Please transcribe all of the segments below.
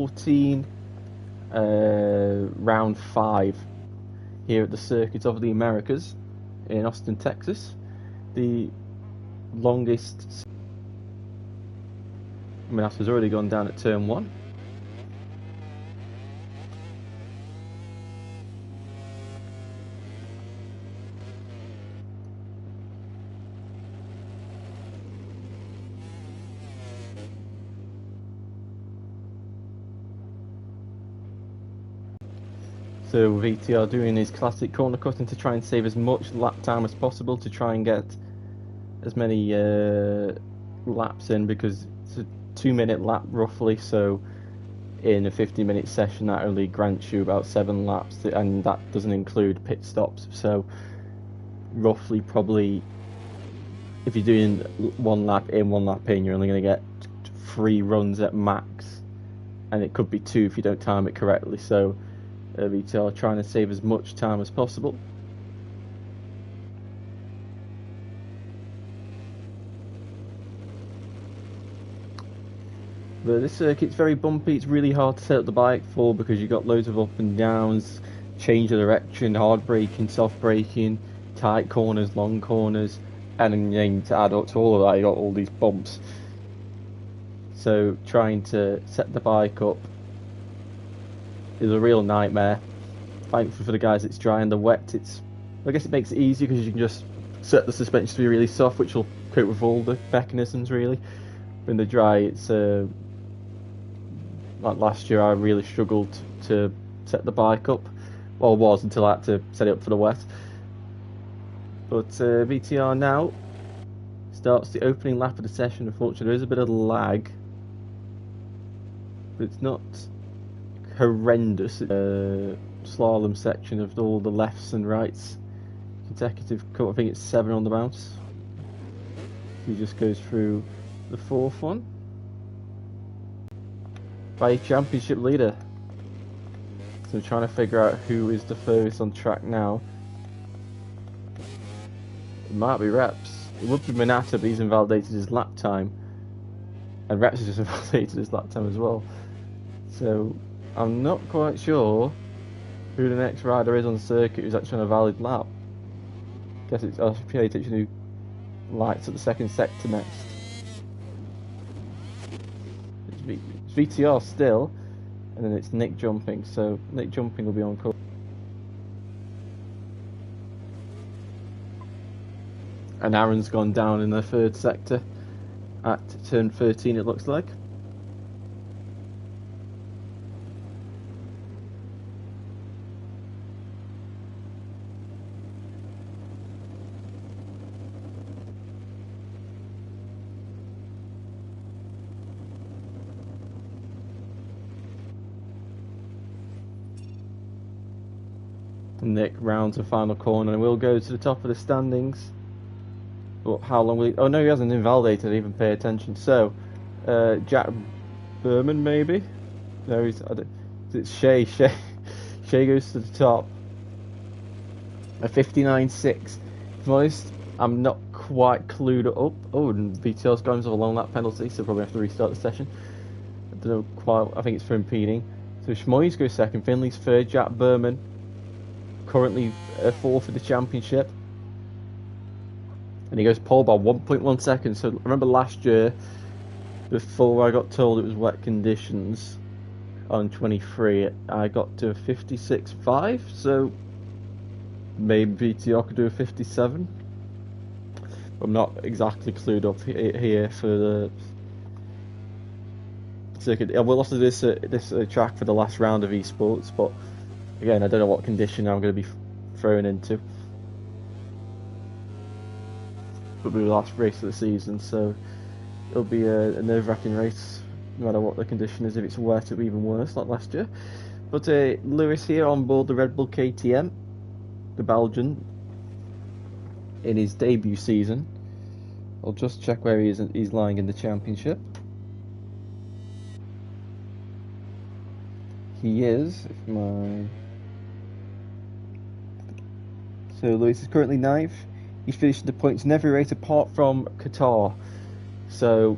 14, round 5 here at the Circuit of the Americas in Austin, Texas. The longest. Manassa's already gone down at turn 1. So VTR doing his classic corner cutting to try and save as much lap time as possible to try and get as many laps in, because it's a 2-minute lap roughly, so in a 50-minute session that only grants you about 7 laps, and that doesn't include pit stops. So roughly, probably if you're doing 1 lap in, 1 lap in, you're only going to get 3 runs at max, and it could be 2 if you don't time it correctly. So VTR trying to save as much time as possible. But this circuit's very bumpy. It's really hard to set up the bike for, because you've got loads of up and downs, change of direction, hard braking, soft braking, tight corners, long corners, and then to add up to all of that, you got all these bumps. So trying to set the bike up is a real nightmare. Thankfully for the guys, it's dry. In the wet, I guess it makes it easier because you can just set the suspension to be really soft, which will cope with all the mechanisms really. But in the dry, it's like last year, I really struggled to set the bike up. Well, it was until I had to set it up for the wet. But VTR now starts the opening lap of the session. Unfortunately, there is a bit of lag, but it's not horrendous. Slalom section of all the lefts and rights, consecutive cut. I think it's 7 on the bounce. He just goes through the 4th one by a championship leader. So I'm trying to figure out who is the furthest on track now. It might be Reps. It would be Minata, but he's invalidated his lap time, and Reps has just invalidated his lap time as well. So I'm not quite sure who the next rider is on the circuit who's actually on a valid lap. Guess it's RCPA attention who lights at the 2nd sector next. It's VTR still, and then it's Nick jumping. So Nick jumping will be on course. And Aaron's gone down in the 3rd sector at turn 13, it looks like. Nick rounds the final corner and will go to the top of the standings. But how long will he... Oh no, he hasn't invalidated, I didn't even pay attention. So, Jack Berman maybe? No, it's Shea. Shea goes to the top. A 59.6. If I'm honest, I'm not quite clued up. Oh, and VTR's going to a long lap penalty, so probably have to restart the session. I don't know quite, I think it's for impeding. So Schmoyes goes 2nd, Finley's 3rd, Jack Berman currently 4th for the championship. And he goes pole by 1.1 seconds. So remember last year, before I got told it was wet conditions on 23, I got to a 56.5. So maybe VTR could do a 57. I'm not exactly clued up here for the circuit. I will also do this track for the last round of esports, but again, I don't know what condition I'm going to be thrown into. It'll be the last race of the season, so it'll be a nerve-wracking race, no matter what the condition is. If it's wet, it'll be even worse, like last year. But Lewis here on board the Red Bull KTM, the Belgian, in his debut season. I'll just check where he is. He's lying in the championship. He is, So Lewis is currently 9th. He's finished the points in every race apart from Qatar. So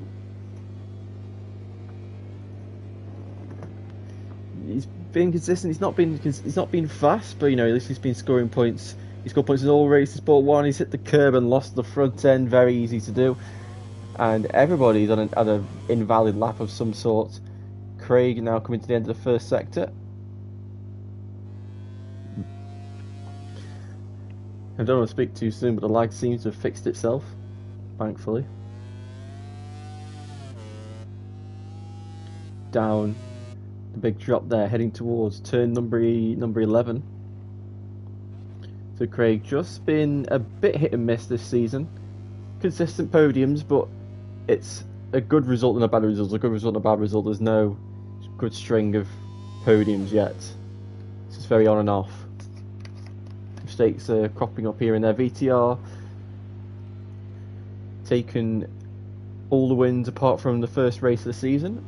he's been consistent. He's not been fast, but at least he's been scoring points. He scored points in all races. But one, he's hit the curb and lost the front end. Very easy to do. And everybody's on an invalid lap of some sort. Craig now coming to the end of the first sector. I don't want to speak too soon, but the lag seems to have fixed itself, thankfully. Down the big drop there, heading towards turn number 11. So Craig just been a bit hit and miss this season. Consistent podiums, but it's a good result and a bad result. A good result and a bad result. There's no good string of podiums yet. It's just very on and off. Mistakes are cropping up here and there. VTR taken all the wins apart from the first race of the season,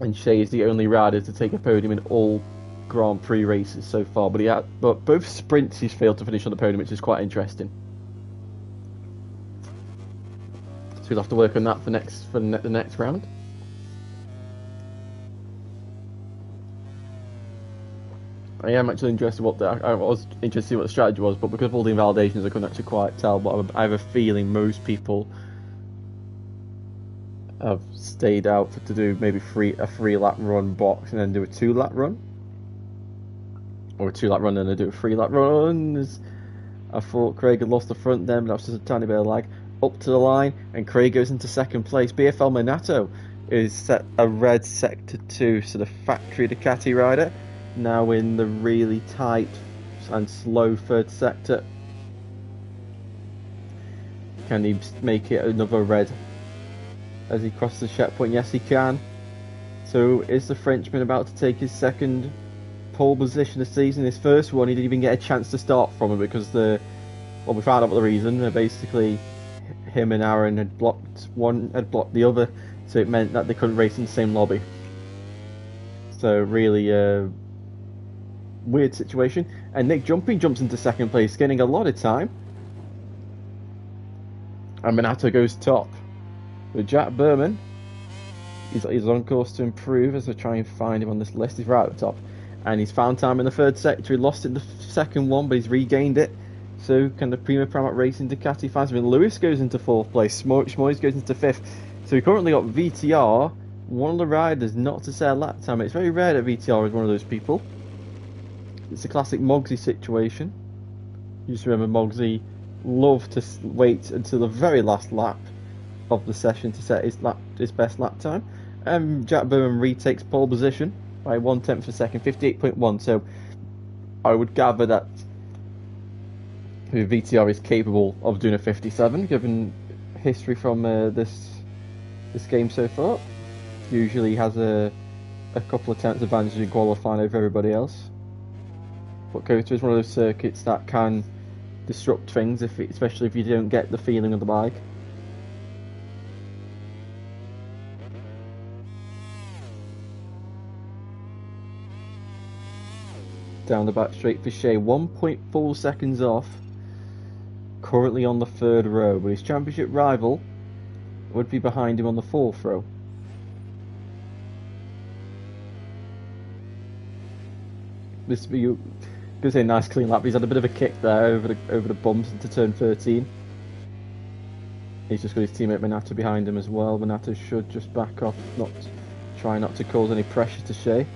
and Shea is the only rider to take a podium in all Grand Prix races so far. But both sprints he's failed to finish on the podium, which is quite interesting. So we'll have to work on that for the next round. I am actually interested I was interested in what the strategy was, but because of all the invalidations, I couldn't actually quite tell. But I have a feeling most people have stayed out to do maybe a 3-lap run box and then do a 2-lap run, or a 2-lap run and then do a 3-lap run. I thought Craig had lost the front then, but that was just a tiny bit of lag. Up to the line, and Craig goes into second place. BFL Minato is set a red sector 2, so the factory Ducati rider. Now in the really tight and slow third sector. Can he make it another red as he crosses the checkpoint? Yes, he can. So is the Frenchman about to take his second pole position this season? His first one, he didn't even get a chance to start from it because we found out what the reason. Basically, him and Aaron had blocked the other, so it meant that they couldn't race in the same lobby. So really weird situation. And Nick jumps into second place, getting a lot of time, and Minato goes top. But Jack Berman, he's on course to improve as I try and find him on this list. He's right at the top, and he's found time in the third sector. He lost it in the second one, but he's regained it. So can the Prima Pramac Racing Ducati finds him. Lewis goes into fourth place. Schmoyes goes into fifth. So we currently got VTR, one of the riders not to say a lap time. It's very rare that VTR is one of those people. It's a classic Mogsy situation. You just remember Mogsy loved to wait until the very last lap of the session to set his best lap time. Jack Berman retakes pole position by 1/10 of a second, 58.1. So I would gather that VTR is capable of doing a 57, given history from this game so far. Usually has a couple of tenths advantage in qualifying over everybody else. But Kota is one of those circuits that can disrupt things, especially if you don't get the feeling of the bike. Down the back straight for Shea, 1.4 seconds off. Currently on the third row, but his championship rival would be behind him on the fourth row. This would be going to say nice clean lap. He's had a bit of a kick there over the bumps into turn 13. He's just got his teammate Minato behind him as well. Minato should just back off, try not to cause any pressure to Shea.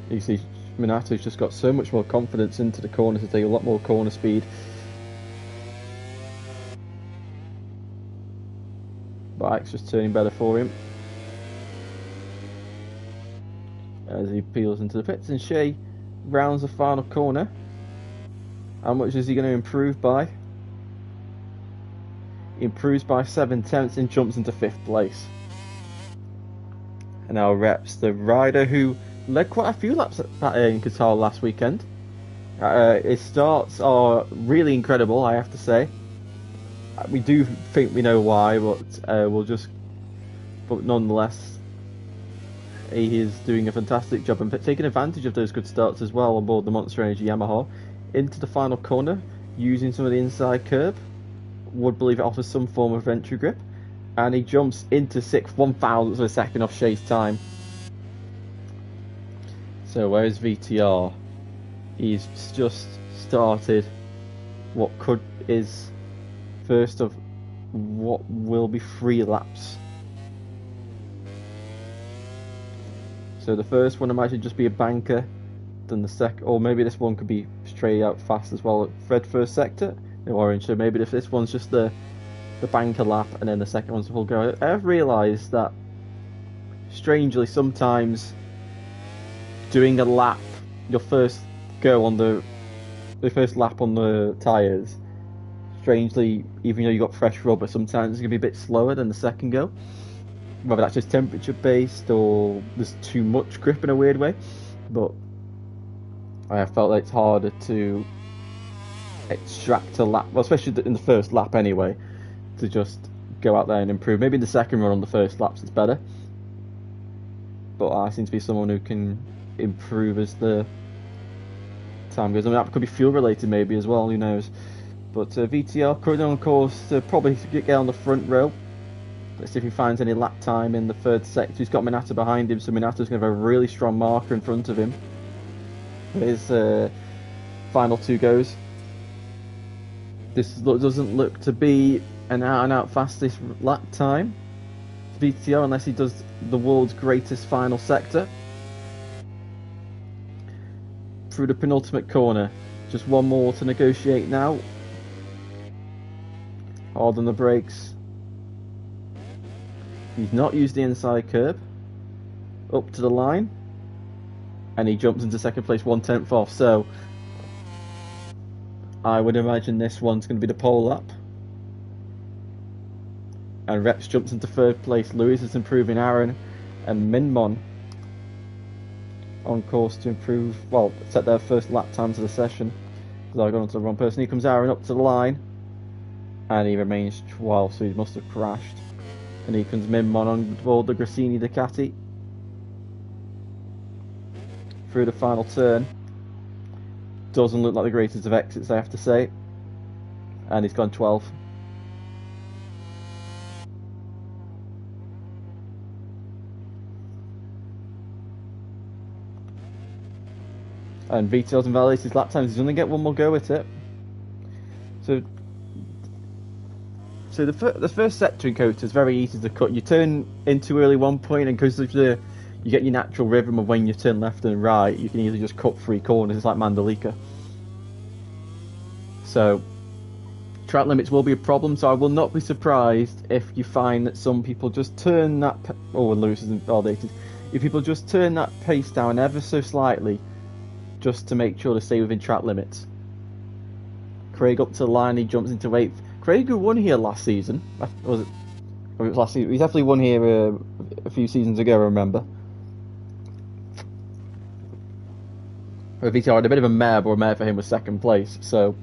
You see Minato's just got so much more confidence into the corner to take a lot more corner speed. Bike's just turning better for him as he peels into the pits, and Shea rounds the final corner. How much is he going to improve by? He improves by 7/10 and jumps into 5th place. And now reps the rider who led quite a few laps in Qatar last weekend. His starts are really incredible, I have to say. We do think we know why, but nonetheless, he is doing a fantastic job and taking advantage of those good starts as well on board the Monster Energy Yamaha into the final corner, using some of the inside curb. would believe it offers some form of entry grip. And he jumps into 6th, 1,000th of a second off Shea's time. So where's VTR? He's just started what is first of what will be 3 laps. So the first one might just be a banker, then the second, or maybe this one could be straight out fast as well. Red first sector, no orange. So maybe if this one's just the banker lap, and then the second one's the full go. I've realised that strangely sometimes doing a lap, your first go on the first lap on the tyres, strangely, even though you got fresh rubber, sometimes it's gonna be a bit slower than the second go. Whether that's just temperature based or there's too much grip in a weird way, but I have felt like it's harder to extract a lap, well, especially in the first lap anyway, to just go out there and improve. Maybe in the second run on the first laps it's better, but I seem to be someone who can improve as the time goes. I mean, that could be fuel related maybe as well, who knows. But VTR currently on course to probably get on the front row. Let's see if he finds any lap time in the third sector. He's got Minato behind him, so Minato's going to have a really strong marker in front of him. His final 2 goes. This doesn't look to be an out-and-out fastest lap time. VTR, unless he does the world's greatest final sector. Through the penultimate corner. Just one more to negotiate now. Hard on the brakes. He's not used the inside curb. Up to the line. And he jumps into second place 1/10 off. So I would imagine this one's going to be the pole lap. And Reps jumps into third place. Lewis is improving Aaron. And Minmon on course to improve, well, set their first lap times of the session. Because I've gone on to the wrong person. Here comes Aaron up to the line. And he remains 12, so he must have crashed. And here comes Minmon on board the Grassini Ducati. Through the final turn. Doesn't look like the greatest of exits, I have to say. And he's gone 12. And VTR's invalidated his lap times. He's going to get one more go at it. So the first sector in Kota is very easy to cut. You turn in too early one point, and because you get your natural rhythm of when you turn left and right, you can easily just cut 3 corners. It's like Mandalika. So track limits will be a problem. So I will not be surprised if you find that some people just turn that. When Lewis is invalidated, if people just turn that pace down ever so slightly, just to make sure to stay within track limits. Craig up to the line. He jumps into 8th. Craig, who won here last season, was it? Or it was last season. He definitely won here a few seasons ago, I remember. VTR had a bit of a mare, but a mare for him was second place, so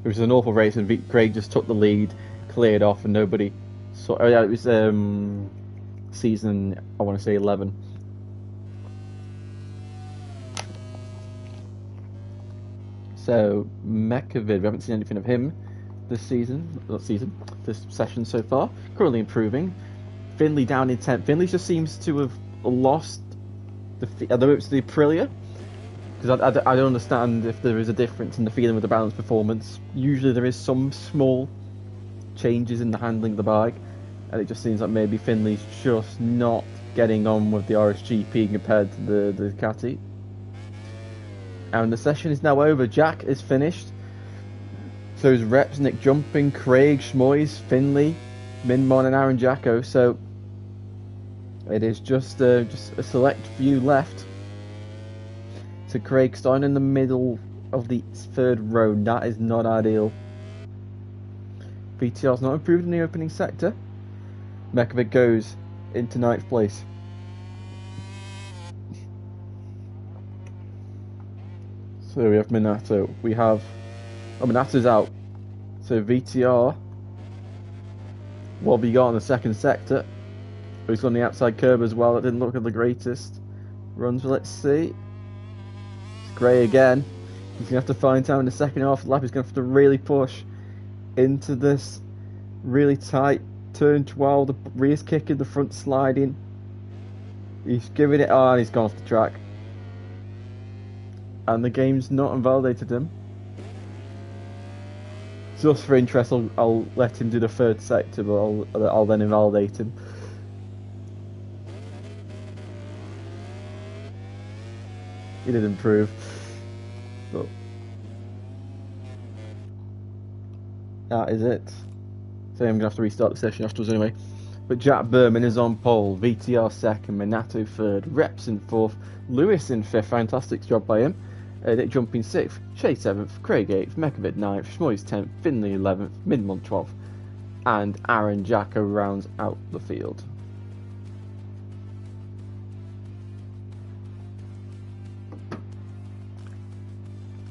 it was an awful race, and Craig just took the lead, cleared off, and nobody saw. Oh yeah, it was season, I want to say 11. So Mekovid, we haven't seen anything of him this session so far. Currently improving. Finley down in 10th. Finley just seems to have lost although it's the Aprilia, because I don't understand if there is a difference in the feeling with the balance performance. Usually there is some small changes in the handling of the bike, and it just seems like maybe Finley's just not getting on with the RSGP compared to the Ducati. And the session is now over. Jack is finished. So is Reps, Nick Jumping, Craig, Schmoys, Finley, Minmon and Aaron Jacko. So it is just a select few left. So Craig starting in the middle of the third row. That is not ideal. VTR's not improved in the opening sector. Mekovic goes into 9th place. So we have Minato. Minato's out. So VTR. What have we got on the second sector? He's on the outside curb as well. That didn't look at the greatest runs. But let's see. It's Gray again. He's going to have to find time in the second half of the lap. He's going to have to really push into this really tight. Turn 12, the rear's kicking, the front sliding. He's giving it on, he's gone off the track. And the game's not invalidated him. Just for interest, I'll let him do the third sector, but I'll then invalidate him. He did improve, but that is it. So I'm gonna have to restart the session afterwards anyway. But Jack Berman is on pole, VTR second, Minato third, Reps in fourth, Lewis in fifth. Fantastic job by him. Nick Jumping 6th, Shay 7th, Craig 8th, Mekavid 9th, Schmoyes 10th, Finley 11th, Midmont 12th, and Aaron Jacka rounds out the field.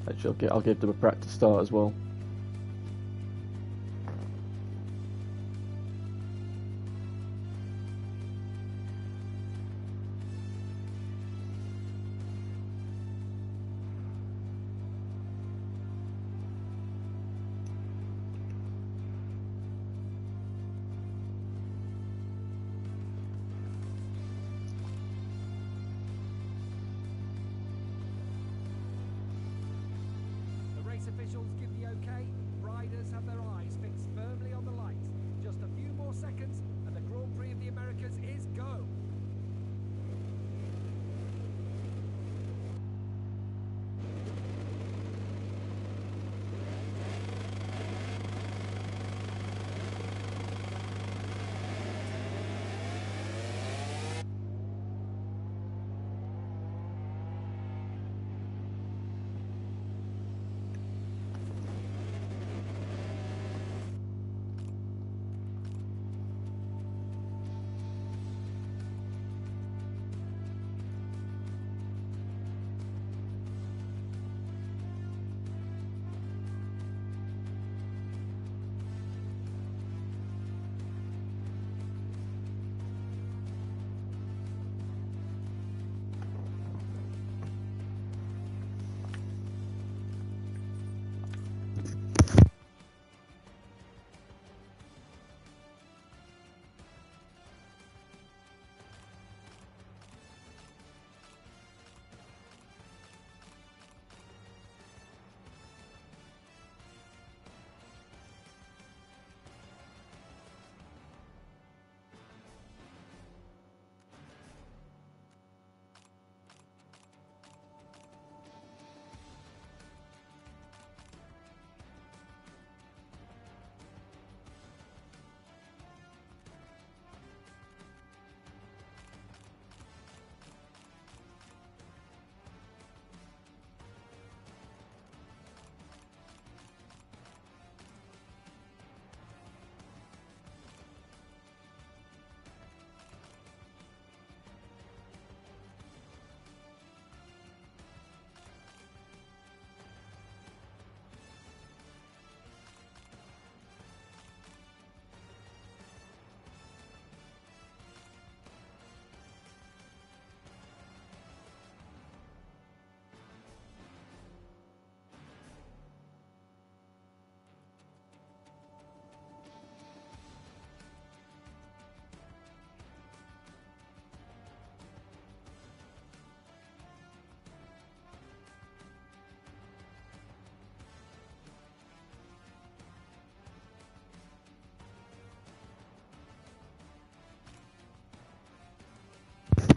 Actually, I'll give them a practice start as well. Officials give the okay. Riders have their eyes fixed firmly on the lights. Just a few more seconds and the Grand Prix of the Americas is go.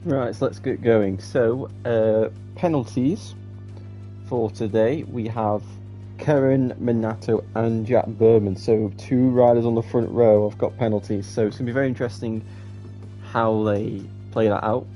Right, so let's get going. So, penalties for today. We have Karen, Minato, and Jack Berman. So, 2 riders on the front row have got penalties. So, it's going to be very interesting how they play that out.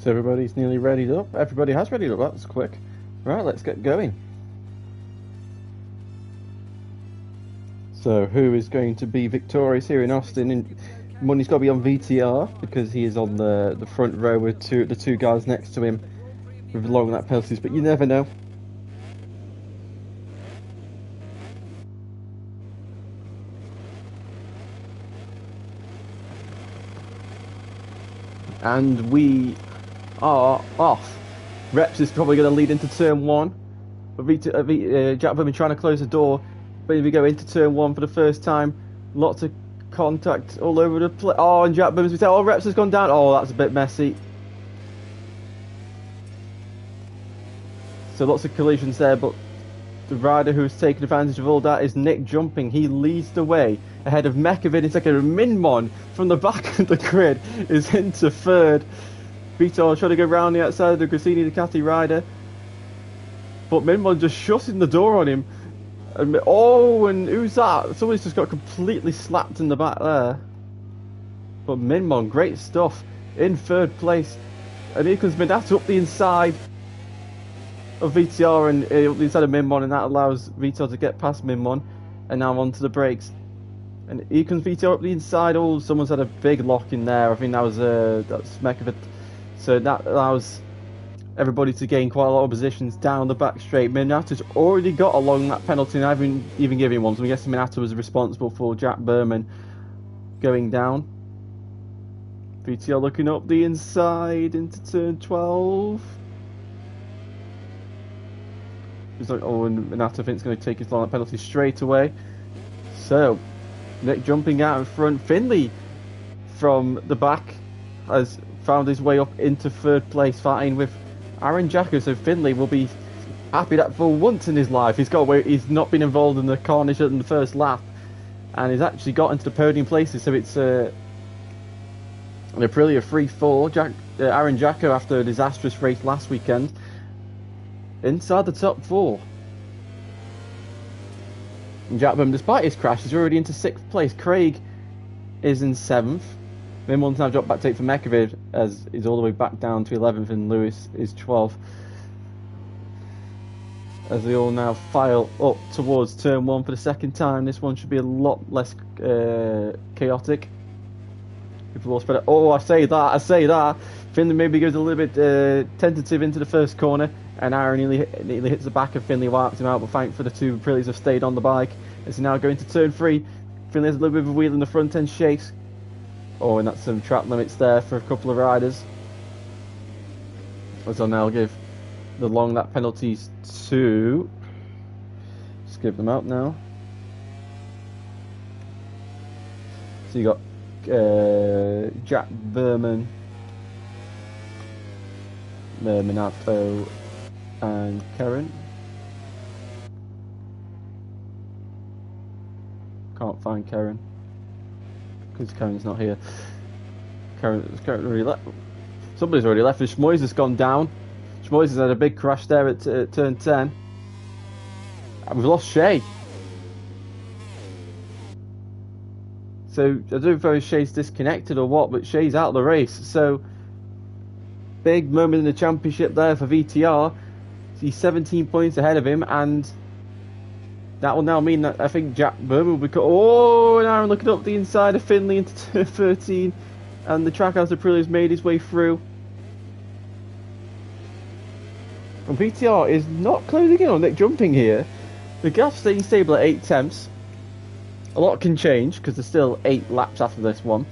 So everybody's nearly readied up. Everybody has readied up. That was quick. Right, let's get going. So who is going to be victorious here in Austin? And money's got to be on VTR because he is on the front row with the two guys next to him with long lap penalties. But you never know. And we are off. Reps is probably going to lead into turn 1. But Jack Bowman trying to close the door. But if we go into turn 1 for the first time, lots of contact all over the place. Oh, and Jack Bowman's oh, Reps has gone down. Oh, that's a bit messy. So lots of collisions there, but the rider who's taken advantage of all that is Nick Jumping. He leads the way ahead of Mekovic in second. Minmon from the back of the grid is into third. Vitor trying to go round the outside of the Grassini Ducati rider, but Minmon just shutting the door on him. And, oh, and who's that? Somebody's just got completely slapped in the back there. But Minmon, great stuff, in third place. And here comes Minato up the inside of VTR and up the inside of Minmon, and that allows VTR to get past Minmon. And now onto the brakes. And here comes VTR up the inside. Oh, someone's had a big lock in there. I think that was that's Mekovic. So that allows everybody to gain quite a lot of positions down the back straight. Minato's already got a long lap penalty, and I haven't even given one, so I'm guessing Minato was responsible for Jack Bowman going down. VTR looking up the inside into turn 12. He's like, oh, and Minato thinks going to take his long lap penalty straight away. So, Nick Jumping out in front. Finley from the back has found his way up into third place, fighting with Aaron Jacko. So Finley will be happy that for once in his life he's not been involved in the carnage in the first lap, and he's actually got into the podium places. So it's an Aprilia 3-4. Aaron Jacko, after a disastrous race last weekend, inside the top 4. And Jack Bowman, despite his crash, is already into 6th place. Craig is in 7th. Minmon's now dropped back to 8th for Mekovic, as he's all the way back down to 11th, and Lewis is 12th. As they all now file up towards turn 1 for the second time. This one should be a lot less chaotic. Oh, I say that. Finley maybe goes a little bit tentative into the first corner, and Aaron nearly hits the back of Finley, wipes him out, but thanks for the two Aprilias have stayed on the bike. As he now going to turn 3. Finley has a little bit of a wheel in the front end shakes. Oh, and that's some track limits there for a couple of riders. As I'll now give the long lap penalties to... Just give them out now. So you got Jack Bowman, Minato and Karen. Can't find Karen because Karen's not here. Karen already left. Somebody's already left. And Schmoyes has gone down. Schmoyes has had a big crash there at turn 10. And we've lost Shea. So I don't know if Shea's disconnected or what, but Shea's out of the race. So big moment in the championship there for VTR. He's 17 points ahead of him, and that will now mean that I think Jack Bowman will be oh, and Aaron looking up the inside of Finley into turn 13, and the Trackhouse Aprilia has made his way through. And VTR is not closing in on Nick Jumping here. The gap's staying stable at 8 tenths. A lot can change because there's still 8 laps after this one.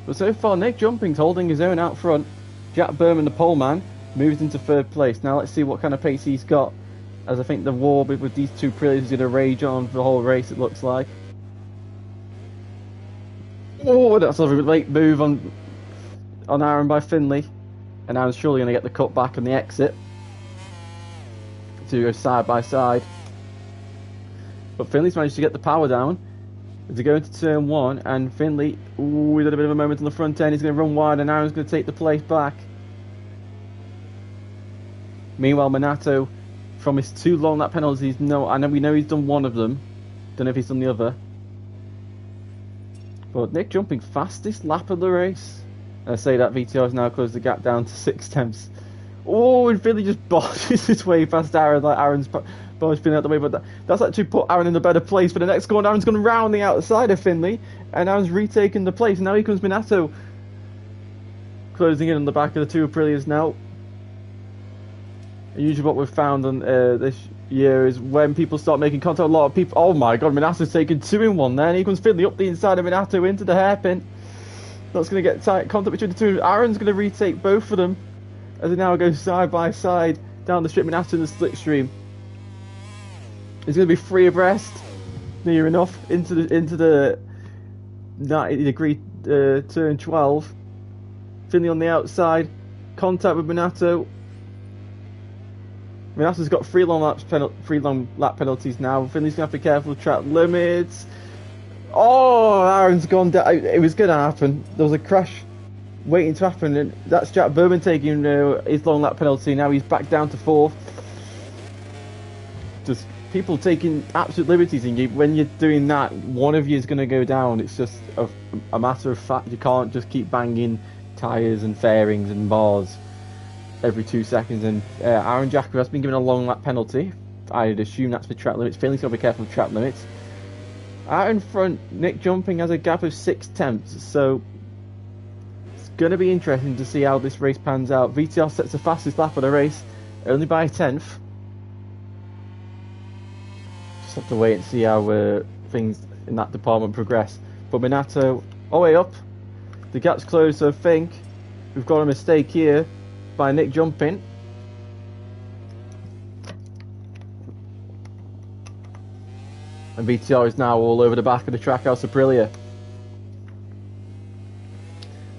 But so far, Nick Jumping's holding his own out front. Jack Bowman, the pole man, moves into 3rd place. Now let's see what kind of pace he's got, as I think the war with these two Aprilias is going to rage on for the whole race, it looks like. Oh, that's a late move on Aaron by Finley. And Aaron's surely going to get the cut back on the exit to go side by side. But Finley's managed to get the power down as they go into turn 1, and Finley, ooh, he's had a bit of a moment on the front end. He's going to run wide, and Aaron's going to take the place back. Meanwhile, Minato, from his 2 long lap penalties, we know he's done one of them. Don't know if he's done the other. But Nick Jumping, fastest lap of the race. And I say that VTR has now closed the gap down to 6 tenths. Oh, and Finley just bosses his way past Aaron, like Aaron's both been out the way, but that's actually put Aaron in a better place for the next corner. Aaron's gone round the outside of Finley, and Aaron's retaken the place. Now here comes Minato, closing in on the back of the two Aprilias now. Usually what we've found on this year is when people start making contact, a lot of people... Oh my god, Minato's taken 2 in 1 there, and here comes Finley up the inside of Minato into the hairpin. That's going to get tight contact between the two. Aaron's going to retake both of them as they now go side by side down the strip. Minato in the slipstream. He's going to be 3 abreast, near enough, into the 90-degree turn 12. Finley on the outside, contact with Minato. Minato's got 3 long lap penalties now. Finley's going to have to be careful of track limits. Oh, Aaron's gone down. It was going to happen. There was a crash waiting to happen, and that's Jack Berman taking his long lap penalty. Now he's back down to 4th. Just people taking absolute liberties, and when you're doing that, one of you is going to go down. It's just a matter of fact. You can't just keep banging tyres and fairings and bars every 2 seconds. And Aaron Jacko has been given a long lap penalty. I'd assume that's for track limits. Finley's got to be careful of track limits. Out in front, Nick Jumping has a gap of 6 tenths, so it's going to be interesting to see how this race pans out. VTR sets the fastest lap of the race, only by a 10th. Just have to wait and see how things in that department progress. But Minato, all the way up, the gap's closed, so I think we've got a mistake here by Nick Jumping. And VTR is now all over the back of the Trackhouse Aprilia.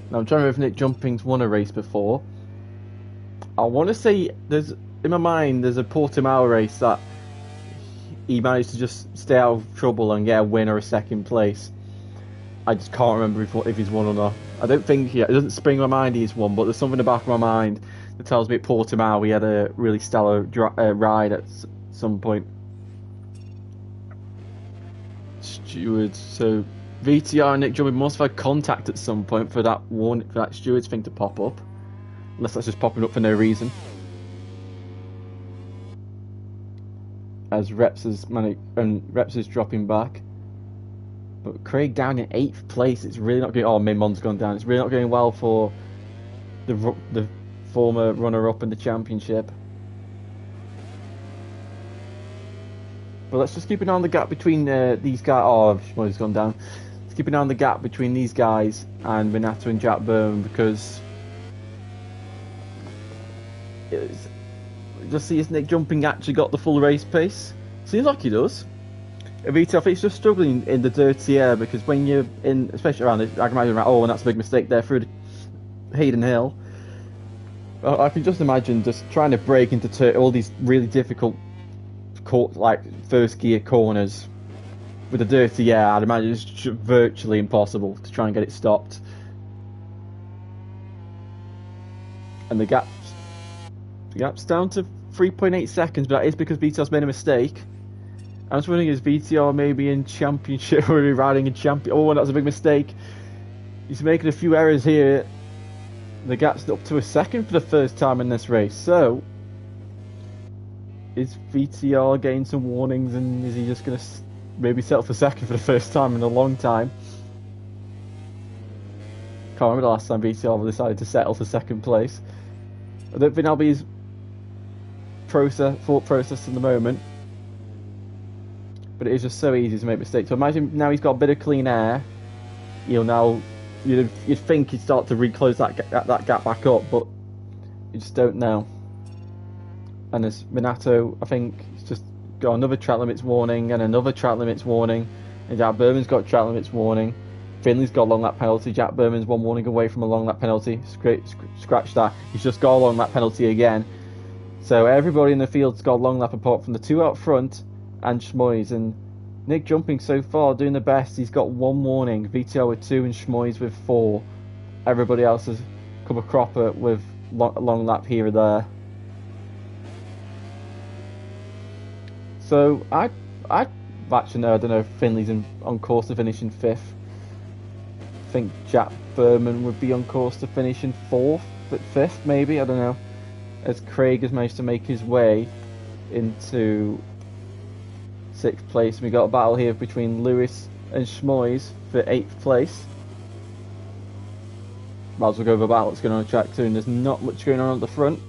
Now I'm trying to remember if Nick Jumping's won a race before. I want to say in my mind there's a Portimao race that he managed to just stay out of trouble and get a win or a second place. I just can't remember if he's won or not. I don't think it doesn't spring in my mind he's won, but there's something in the back of my mind that tells me at Portimao he had a really stellar ride at some point. Stewards, so VTR and Nick Jumping must have had contact at some point for that stewards thing to pop up, unless that's just popping up for no reason. As Reps is dropping back, but Craig down in 8th place. It's really not going. Oh, Minmon's gone down. It's really not going well for the former runner-up in the championship. But let's just keep an eye on the gap between these guys. Oh, Shmoy's gone down. Let's keep an eye on the gap between these guys and Minato and Jack Berman, because just see if Nick Jumping actually got the full race pace. Seems like he does. Avito, I think he's just struggling in the dirty air, because when you're in, especially around the, I can imagine around, oh, and that's a big mistake there through the Hayden Hill. I can just imagine just trying to break into all these really difficult like first gear corners with the dirty air. I'd imagine it's virtually impossible to try and get it stopped. And the gap's down to 3.8 seconds, but that is because VTR's made a mistake. I was wondering, is VTR maybe in championship or riding in champion? Oh, that's a big mistake. He's making a few errors here. The gap's up to a second for the first time in this race. So is VTR getting some warnings, and is he just going to maybe settle for second for the first time in a long time? Can't remember the last time VTR decided to settle for second place. I don't think that'll be his thought process in the moment, but it is just so easy to make mistakes. So imagine now he's got a bit of clean air. You'd think he'd start to reclose that gap back up, but you just don't know. And as Minato, I think he's just got another track limits warning and another track limits warning, and Jack Berman's got track limits warning. Finley's got a long lap penalty. Jack Berman's one warning away from a long lap penalty. Scratch that. He's just got a long lap penalty again. So everybody in the field's got a long lap apart from the two out front and Schmoyes. And Nick Jumping so far doing the best. He's got one warning. VTR with 2 and Schmoyes with 4. Everybody else has come a cropper with a long lap here or there. So I actually know, I don't know if Finley's on course to finish in 5th. think Jack Berman would be on course to finish in 4th, but 5th maybe, I don't know. As Craig has managed to make his way into 6th place. We got a battle here between Lewis and Schmoys for 8th place. Might as well go over battle that's going on track 2, and there's not much going on at the front.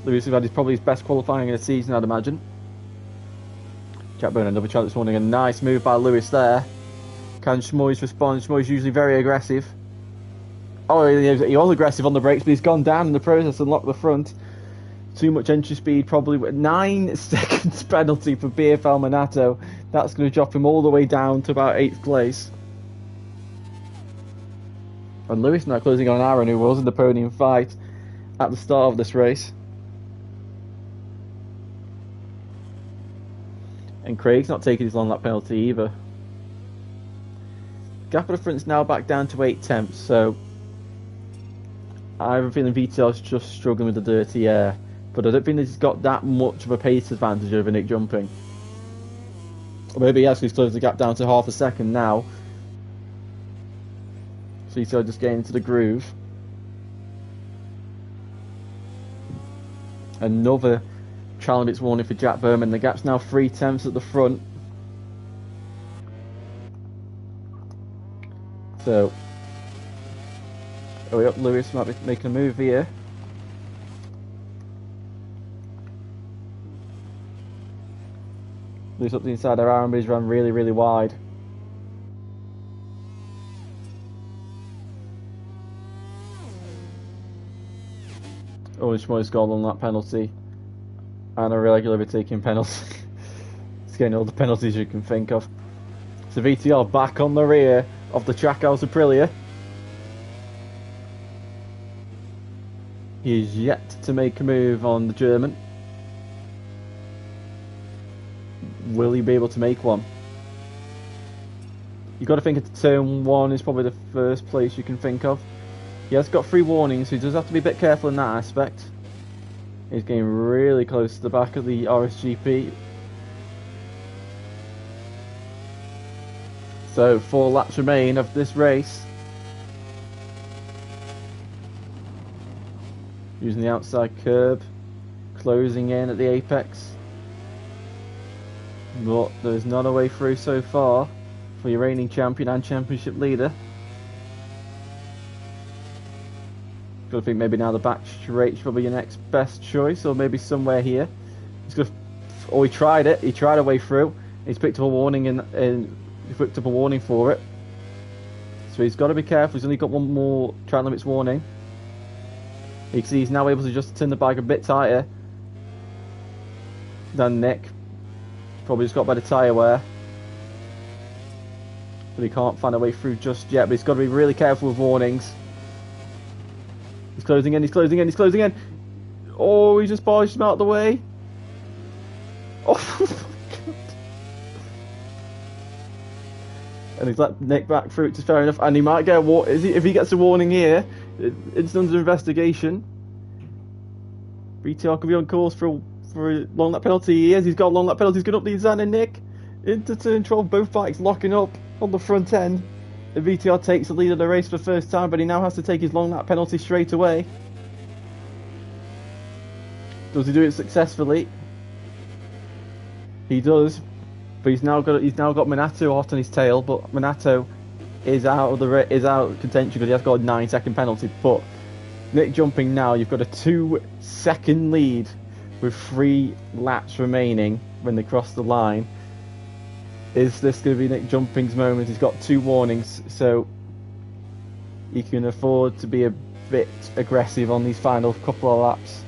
Lewis has had probably his best qualifying in the season, I'd imagine. Jack Byrne, another chance this morning. A nice move by Lewis there. Can Schmoys respond? Schmoys usually very aggressive. Oh, he was aggressive on the brakes, but he's gone down in the process and locked the front. Too much entry speed, probably. 9 seconds penalty for BFL Minato. That's going to drop him all the way down to about 8th place. And Lewis now closing on Aaron, who was in the podium fight at the start of this race. And Craig's not taking his long lap penalty either. Gap at the front is now back down to 8/10, so I have a feeling VTR's just struggling with the dirty air. But I don't think he's got that much of a pace advantage over Nick Jumping. Or maybe he actually closed the gap down to half a second now. VTR just getting into the groove. Another trial limits warning for Jack Berman. The gap's now 3/10 at the front. So, Lewis might be making a move here. Lewis up the inside of Aaron, but he's run really, really wide. Oh, Schmoy's got on that penalty. And a regular overtaking penalty. It's getting all the penalties you can think of. So VTR back on the rear of the Trackhouse Aprilia. He is yet to make a move on the German. Will he be able to make one? You've got to think of turn 1 is probably the first place you can think of. He has got 3 warnings, so he does have to be a bit careful in that aspect. He's getting really close to the back of the RSGP. So 4 laps remain of this race. Using the outside curb, closing in at the apex. But there's not a way through so far for your reigning champion and championship leader. Got to think maybe now the back straight's probably your next best choice, or maybe somewhere here. He's got, he tried it. He tried a way through. He's picked up a warning and he picked up a warning for it. So he's got to be careful. He's only got 1 more track limits warning. You can see he's now able to just turn the bike a bit tighter than Nick. Probably just got better tyre wear. But he can't find a way through just yet. But he's got to be really careful with warnings. He's closing in, he's closing in, he's closing in. Oh, he just polished him out of the way. Oh my god. And he's let Nick back through, which is fair enough. And he might get a if he gets a warning here, it's under investigation. BTR could be on course for a long lap penalty. He is, he's got a long lap penalty. He's going up the inside, and Nick into turn 12, both bikes locking up on the front end. The VTR takes the lead of the race for the first time, but he now has to take his long lap penalty straight away. Does he do it successfully? He does, but he's now got Minato hot on his tail. But Minato is out of contention because he has got a 9-second penalty. But Nick Jumping now, you've got a 2-second lead with 3 laps remaining when they cross the line. Is this going to be Nick Jumping's moment? He's got 2 warnings, so he can afford to be a bit aggressive on these final couple of laps.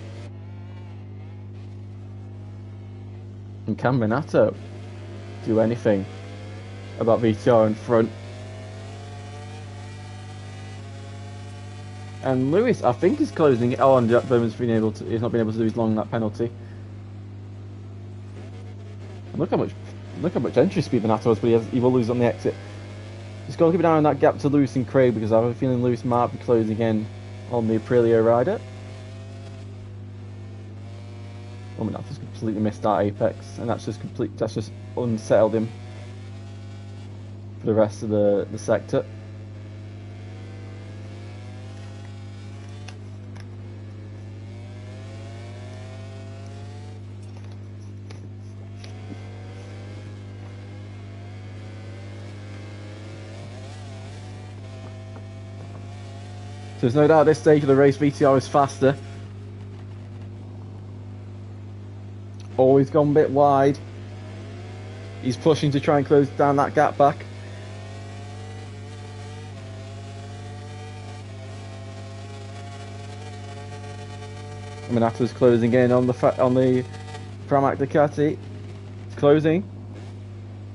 And can Minato do anything about VTR in front? And Lewis, I think, is closing it. Oh, and Jack Bowman's he's not been able to do his long lap penalty. And look how much entry speed Minato has, but he will lose on the exit. Just got to keep an eye on that gap to Lewis and Craig, because I have a feeling Lewis might be closing in on the Aprilia rider. Oh, Minato's completely missed that apex, and that's just unsettled him. for the rest of the sector. So there's no doubt at this stage of the race VTR is faster. Always gone a bit wide. He's pushing to try and close down that gap back. Minato's closing in on the Pramac Ducati. It's closing.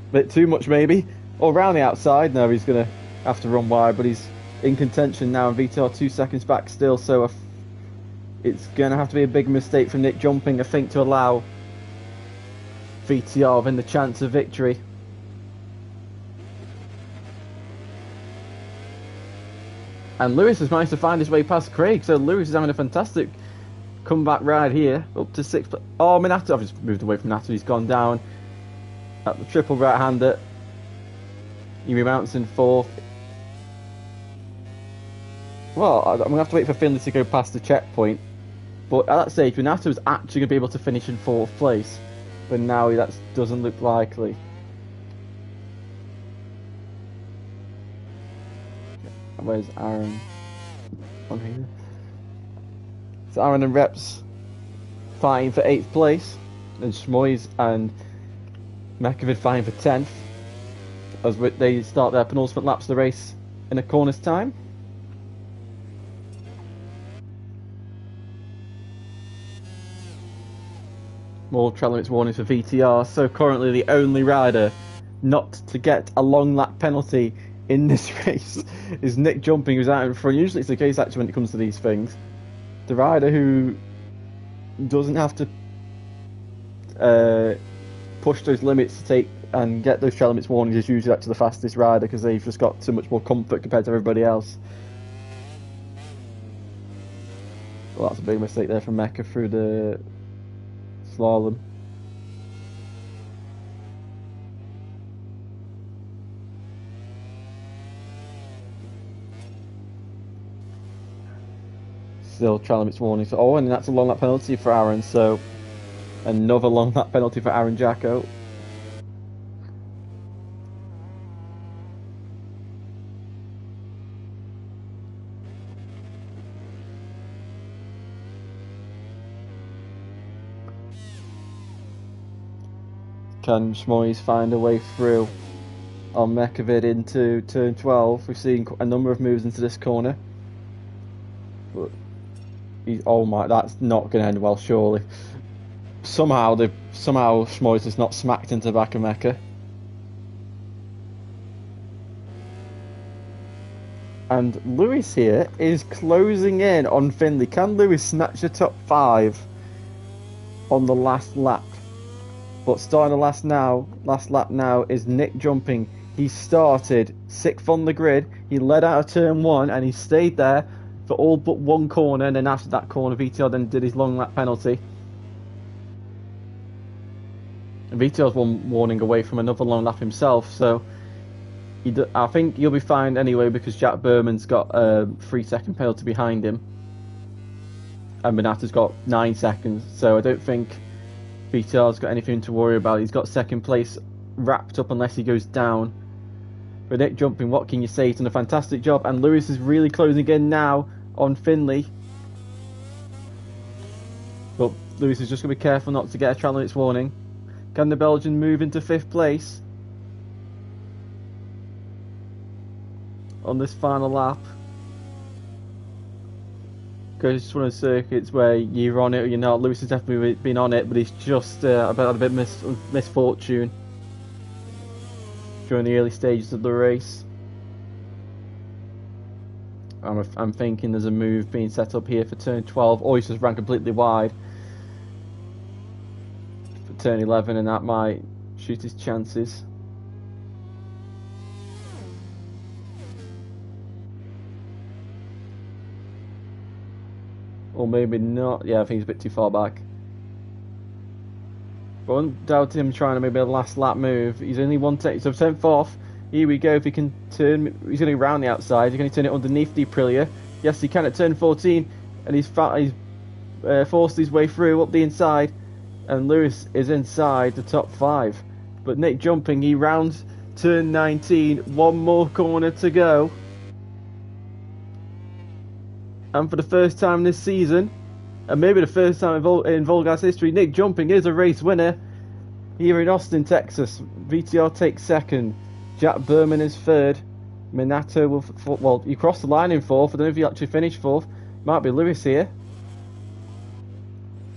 A bit too much maybe. Or around the outside. No, he's going to have to run wide, but he's in contention now, and VTR 2 seconds back still, so it's going to have to be a big mistake from Nick jumping, I think, to allow VTR within the chance of victory. And Lewis has managed to find his way past Craig, so Lewis is having a fantastic comeback ride here, up to 6th. Oh, Minato, I've just moved away from Minato, he's gone down at the triple right-hander. He remounts in 4th. Well, I'm going to have to wait for Finley to go past the checkpoint. But at that stage, Minato was actually going to be able to finish in 4th place. But now that doesn't look likely. Where's Aaron? On here. So Aaron and Reps fighting for 8th place. And Schmoyes and Mekovid fighting for 10th. As they start their penultimate laps of the race in a corner's time. More trail limits warnings for VTR. So currently the only rider not to get a long lap penalty in this race is Nick Jumping, who's out in front. Usually it's the case actually when it comes to these things. The rider who doesn't have to push those limits to take and get those trail limits warnings is usually actually the fastest rider, because they've just got so much more comfort compared to everybody else. Well, that's a big mistake there from Mecca through the slalom. Still trail limits warning. So, oh, and that's a long lap penalty for Aaron. So another long lap penalty for Aaron Jacko. Can Schmoyes find a way through on Mekovid into turn 12? We've seen a number of moves into this corner. But oh my, that's not going to end well, surely. Somehow Schmoyes has not smacked into the back of Mecca. And Lewis here is closing in on Finley. Can Lewis snatch the top 5 on the last lap? But starting the last lap now is Nick Jumping. He started 6th on the grid. He led out of turn 1 and he stayed there for all but one corner. And then after that corner, VTR then did his long lap penalty. And VTR's one warning away from another long lap himself. So I think he'll be fine anyway, because Jack Berman's got a 3-second penalty behind him. And Minato's got 9 seconds. So I don't think VTR's got anything to worry about. He's got 2nd place wrapped up unless he goes down. But Nick Jumping, what can you say? He's done a fantastic job, and Lewis is really closing in now on Finley. But Lewis is just going to be careful not to get a trail limits warning. Can the Belgian move into 5th place on this final lap? Because it's one of the circuits where you're on it or you're not. Lewis has definitely been on it, but he's just about a bit misfortune during the early stages of the race. I'm thinking there's a move being set up here for turn 12, or he's just ran completely wide for turn 11, and that might shoot his chances. Or maybe not. Yeah, I think he's a bit too far back. But I wouldn't doubt him trying to maybe a last lap move. He's only 1 take, so 10th off. Here we go. If he can turn, he's going to round the outside. He's going to turn it underneath the Aprilia. Yes, he can at turn 14, and he's forced his way through up the inside, and Lewis is inside the top 5. But Nick jumping, he rounds turn 19. One more corner to go. And for the first time this season, and maybe the first time in VollGazz history, Nick jumping is a race winner here in Austin, Texas. VTR takes second. Jack Berman is third. Minato will... Well, he crossed the line in fourth. I don't know if he actually finished fourth. Might be Lewis here.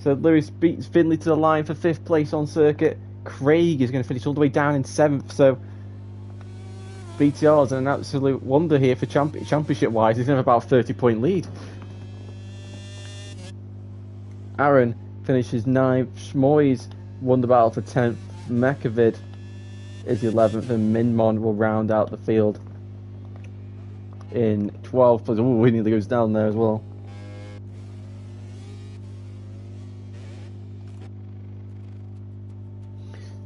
So Lewis beats Finley to the line for 5th place on circuit. Craig is going to finish all the way down in 7th. So VTR is an absolute wonder here for championship-wise. He's going to have about a 30-point lead. Aaron finishes 9th. Schmoyes won the battle for 10th. Mekavid is 11th, and Minmon will round out the field in 12th place. Oh, he nearly goes down there as well.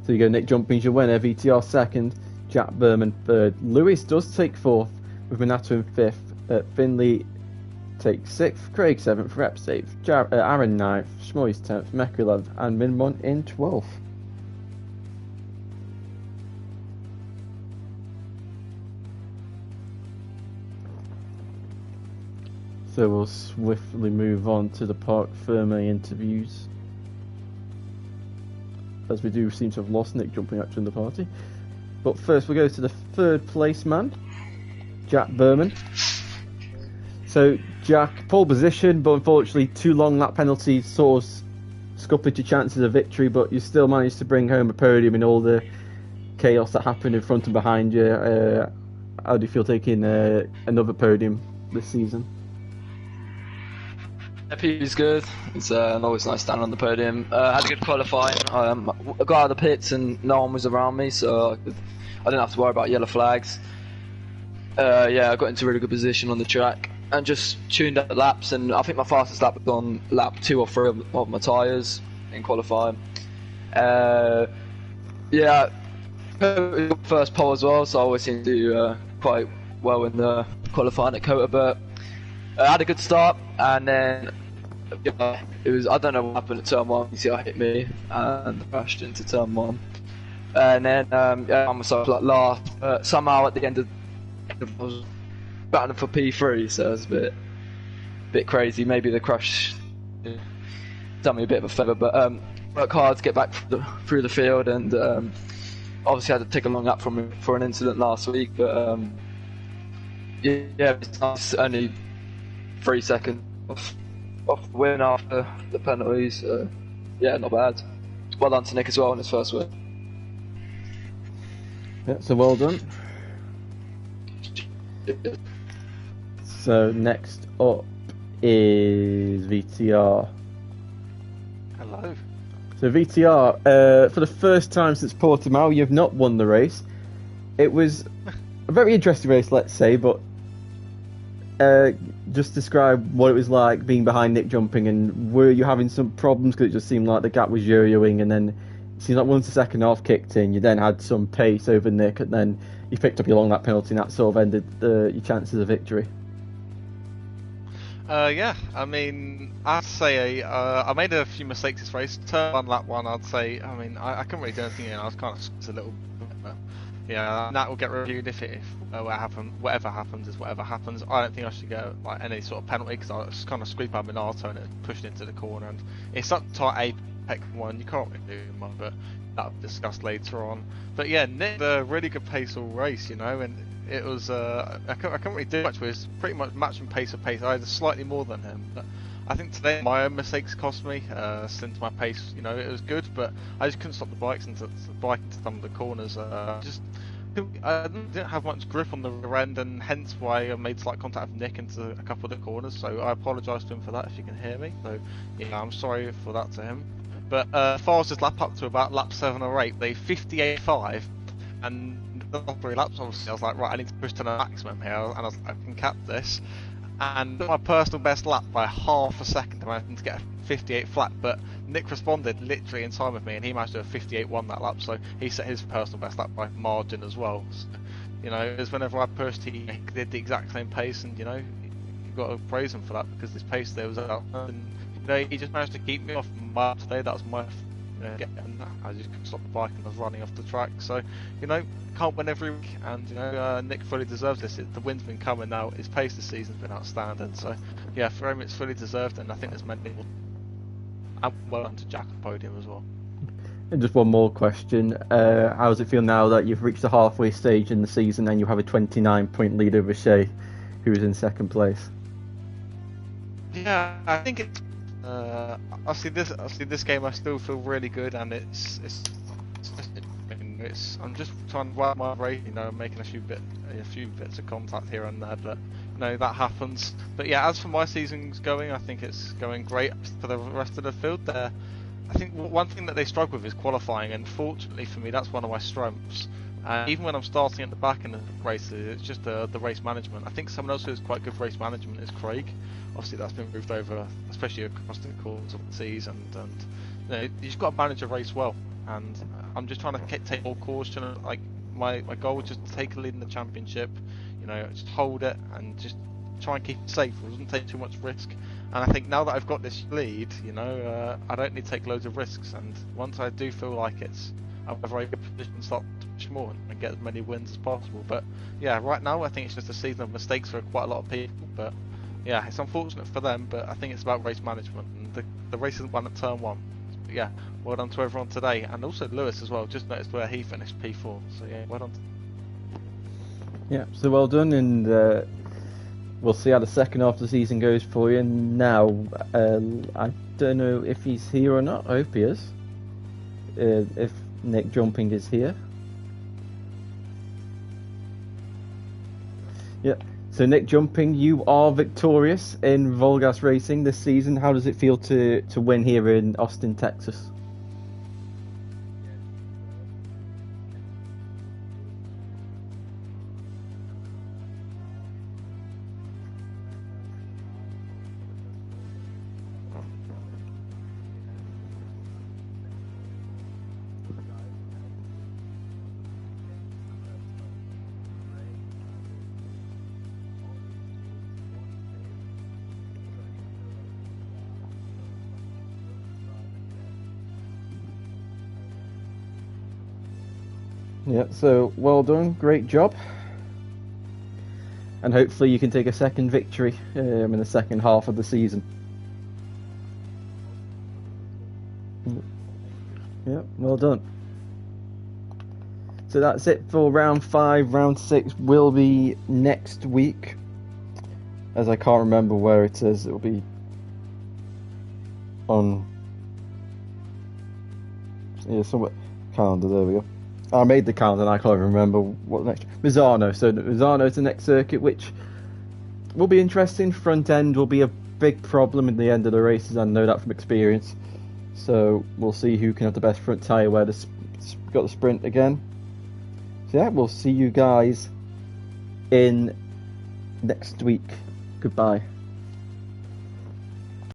So you go, Nick jumping's your winner, VTR second, Jack Berman third. Lewis does take 4th with Minato in 5th. Finley takes 6th, Craig 7th, Reps 8th, Aaron 9th, Schmoyes 10th, Mecca 11th, and Minmon in 12th. So we'll swiftly move on to the Parc Ferme interviews, as we do seem to have lost Nick jumping actually in the party. But first we'll go to the 3rd place man, Jack Berman. So Jack, pole position, but unfortunately 2 long lap penalties sort of scuppered your chances of victory, but you still managed to bring home a podium in all the chaos that happened in front and behind you. How do you feel taking another podium this season? He's good. It's always nice standing on the podium. Had a good qualifying. I got out of the pits and no one was around me, so I didn't have to worry about yellow flags. Yeah, I got into a really good position on the track and just tuned up the laps, and I think my fastest lap was on lap 2 or 3 of my tyres in qualifying. Yeah, first pole as well, so I always seem to do quite well in the qualifying at Kota, but I had a good start, and then it was, I don't know what happened at turn 1. You see, I hit me and crashed into turn 1, and then yeah, I myself like last. Somehow at the end of I was battling for P3, so it was a bit crazy. Maybe the crash done me a bit of a favour, but worked hard to get back through the field, and obviously had to take a long lap from for an incident last week, but yeah, it's nice. Only 3 seconds off the win after the penalties. Yeah, not bad. Well done to Nick as well on his first win. Yeah, so well done. So next up is VTR. Hello. So VTR, for the first time since Portimao, you've not won the race. It was a very interesting race, let's say, but just describe what it was like being behind Nick jumping, and were you having some problems because it just seemed like the gap was yo-yoing, and then it seemed like once the second half kicked in, you then had some pace over Nick, and then you picked up your long lap penalty, and that sort of ended your chances of victory. Yeah, I mean, I'd say I made a few mistakes this race. Turn 1, lap 1, I'd say. I mean, I couldn't really do anything, I was kind of a little bit, but yeah, that will get reviewed if whatever happens is whatever happens. I don't think I should get like any sort of penalty, because I just kind of squeaked by Minato and it pushed into the corner, and it's up tight apex 1, you can't really do much, but that'll be discussed later on. But yeah, Nick had a really good pace all race, and it was I couldn't really do much, but it's pretty much matching pace for pace. I had slightly more than him, but I think today my own mistakes cost me. Since my pace, it was good, but I just couldn't stop the bike into some of the corners. I didn't have much grip on the rear end, and hence why I made slight contact with Nick into a couple of the corners. So I apologise to him for that if you can hear me. So yeah, I'm sorry for that to him. But Forrester's lap up to about lap 7 or 8, they 58.5, and the last 3 laps, obviously, I was like, right, I need to push to the maximum here, and I was like, I can cap this. And my personal best lap by half a second, I managed to get a 58 flat, but Nick responded literally in time with me, and he managed to do a 58.1 that lap, so he set his personal best lap by margin as well. So, You know, because whenever I pushed, he did the exact same pace, and you know, you've got to praise him for that because his pace there was out. And you know, he just managed to keep me off my lap today. That was my, getting that. I just couldn't stop the bike and I was running off the track. So, you know, can't win every week, and you know, Nick fully deserves this. The win's been coming now. His pace this season's been outstanding. So, yeah, for him it's fully deserved, and I think there's many. And well done to Jack on the podium as well. And just one more question. How does it feel now that you've reached the halfway stage in the season and you have a 29-point lead over Shea, who is in second place? Yeah, I think it's. This game I still feel really good, and I'm just trying to ride my race, you know, making a few bits of contact here and there, but you know, that happens. But yeah, as for my season's going, I think it's going great. For the rest of the field there, I think one thing that they struggle with is qualifying, and fortunately for me, that's one of my strengths. Even when I'm starting at the back in the races, it's just the race management. I think someone else who has quite good race management is Craig. Obviously, that's been moved over, especially across the course of the season. And you know, you just got to manage a race well. And I'm just trying to take more caution. Like my goal was just to take a lead in the championship. You know, just hold it and just try and keep it safe. It doesn't take too much risk. And I think now that I've got this lead, you know, I don't need to take loads of risks. And once I do feel like I'm in a very good position to start to push more and get as many wins as possible. But yeah, right now I think it's just a season of mistakes for quite a lot of people. But yeah, it's unfortunate for them, but I think it's about race management. And the race isn't won at turn 1. But yeah, well done to everyone today. And also Lewis as well, just noticed where he finished P4. So yeah, well done. Yeah, so well done, and we'll see how the second half of the season goes for you. Now, I don't know if he's here or not. I hope he is. If Nick Jumping is here. Yeah. So Nick Jumping, you are victorious in VollGazzRacing this season. How does it feel to win here in Austin, Texas? Yeah, so well done, great job. And hopefully you can take a second victory in the second half of the season. Yeah, well done. So that's it for round 5. Round 6 will be next week. As I can't remember where it is, it will be on somewhere calendar, there we go. I made the calendar and I can't remember what next. Misano. So Misano is the next circuit, which will be interesting. Front end will be a big problem in the end of the races. I know that from experience. So we'll see who can have the best front tyre where got the sprint again. So yeah, we'll see you guys in next week. Goodbye.